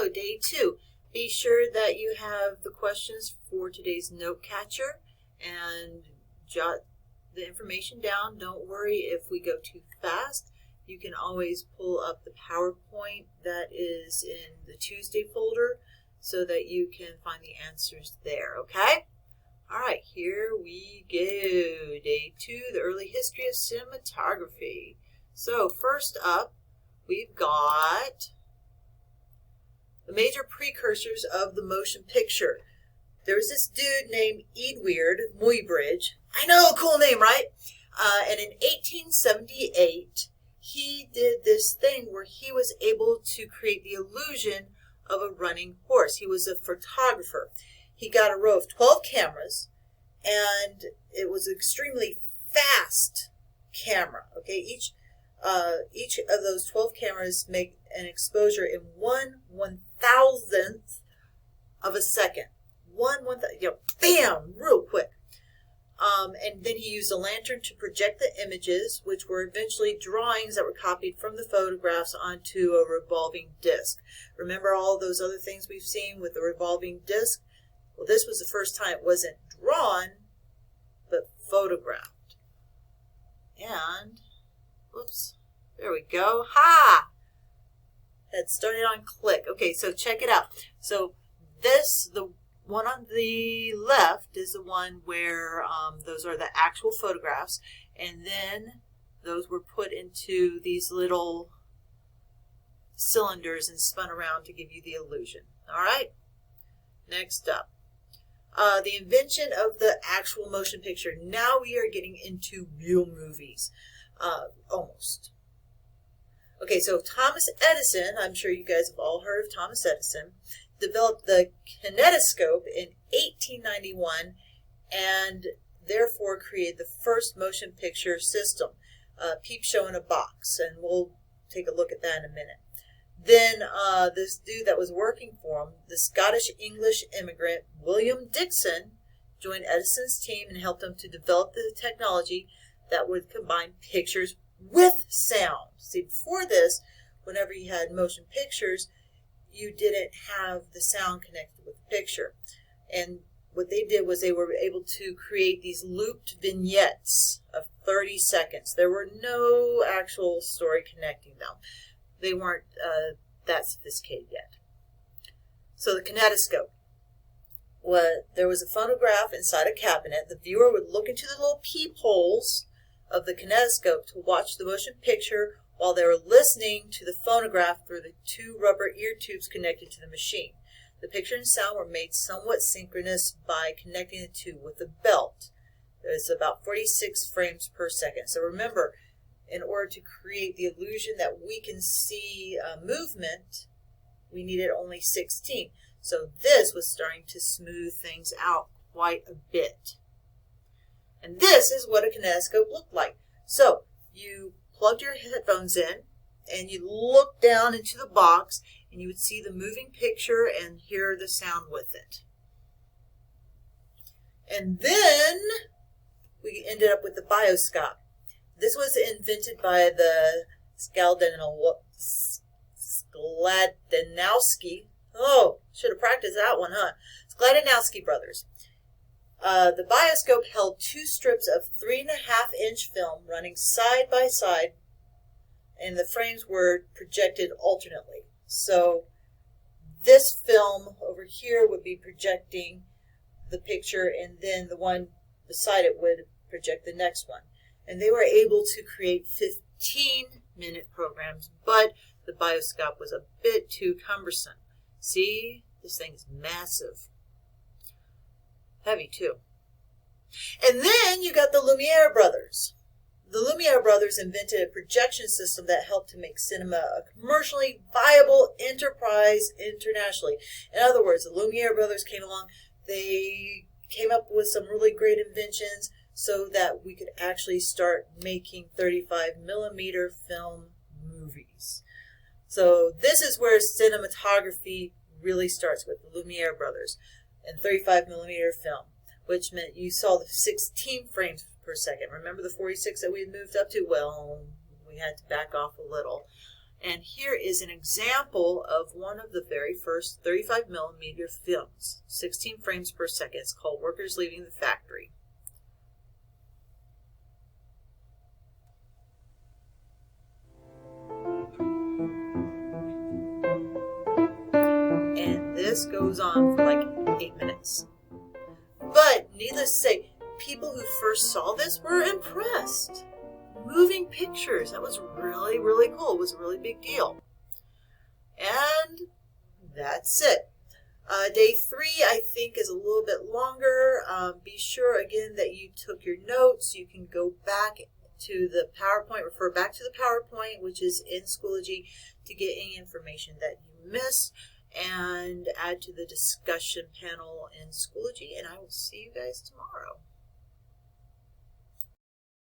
So, day 2. Be sure that you have the questions for today's note catcher and jot the information down. Don't worry if we go too fast. You can always pull up the PowerPoint that is in the Tuesday folder so that you can find the answers there, okay? All right, here we go. Day 2, the early history of cinematography. So first up, we've got the major precursors of the motion picture. There was this dude named Edward Muybridge. I know, cool name, right? And in 1878, he did this thing where he was able to create the illusion of a running horse. He was a photographer. He got a row of 12 cameras, and it was an extremely fast camera. Okay, each of those 12 cameras make an exposure in 1/1000th of a second. Bam, real quick. And then he used a lantern to project the images, which were eventually drawings that were copied from the photographs onto a revolving disc. Remember all those other things we've seen with the revolving disc? Well, this was the first time it wasn't drawn, but photographed. And, oops, there we go. Ha! That started on click. Okay, so check it out. So the one on the left is the one where those are the actual photographs, and then those were put into these little cylinders and spun around to give you the illusion. All right, next up. The invention of the actual motion picture. Now we are getting into real movies, almost. Okay, so Thomas Edison, I'm sure you guys have all heard of Thomas Edison, developed the Kinetoscope in 1891 and therefore created the first motion picture system, peep show in a box, and we'll take a look at that in a minute. Then this dude that was working for him, the Scottish-English immigrant William Dixon, joined Edison's team and helped him to develop the technology that would combine pictures with sound. See, before this, whenever you had motion pictures, you didn't have the sound connected with the picture. And what they did was they were able to create these looped vignettes of 30 seconds. There were no actual story connecting them. They weren't that sophisticated yet. So the kinetoscope. There was a phonograph inside a cabinet. The viewer would look into the little peepholes of the kinetoscope to watch the motion picture while they were listening to the phonograph through the 2 rubber ear tubes connected to the machine. The picture and sound were made somewhat synchronous by connecting the 2 with a belt. There's about 46 frames per second. So remember, in order to create the illusion that we can see movement, we needed only 16. So this was starting to smooth things out quite a bit. And this is what a kinetoscope looked like. So you plugged your headphones in and you look down into the box and you would see the moving picture and hear the sound with it. And then we ended up with the Bioscope. This was invented by the Skladdanowski. Oh, should have practiced that one, huh? Skladdanowski Brothers. The Bioscope held 2 strips of 3.5-inch film running side by side, and the frames were projected alternately. So this film over here would be projecting the picture, and then the one beside it would project the next one. And they were able to create 15-minute programs, but the Bioscope was a bit too cumbersome. See, this thing is massive. Heavy, too. And then you got the Lumire Brothers. The Lumire Brothers invented a projection system that helped to make cinema a commercially viable enterprise internationally. In other words, the Lumire Brothers came along. They came up with some really great inventions so that we could actually start making 35mm film movies. So this is where cinematography really starts with the Lumire Brothers and 35mm film, which meant you saw the 16 frames per second. Remember the 46 that we had moved up to? Well, we had to back off a little. And here is an example of one of the very first 35mm films, 16 frames per second. It's called Workers Leaving the Factory. And this goes on for like 8 minutes. But needless to say, people who first saw this were impressed. Moving pictures. That was really, really cool. It was a really big deal. And that's it. Day 3, I think, is a little bit longer. Be sure, again, that you took your notes. You can go back to the PowerPoint, refer back to the PowerPoint, which is in Schoology, to get any information that you missed, and add to the discussion panel in Schoology. And I will see you guys tomorrow.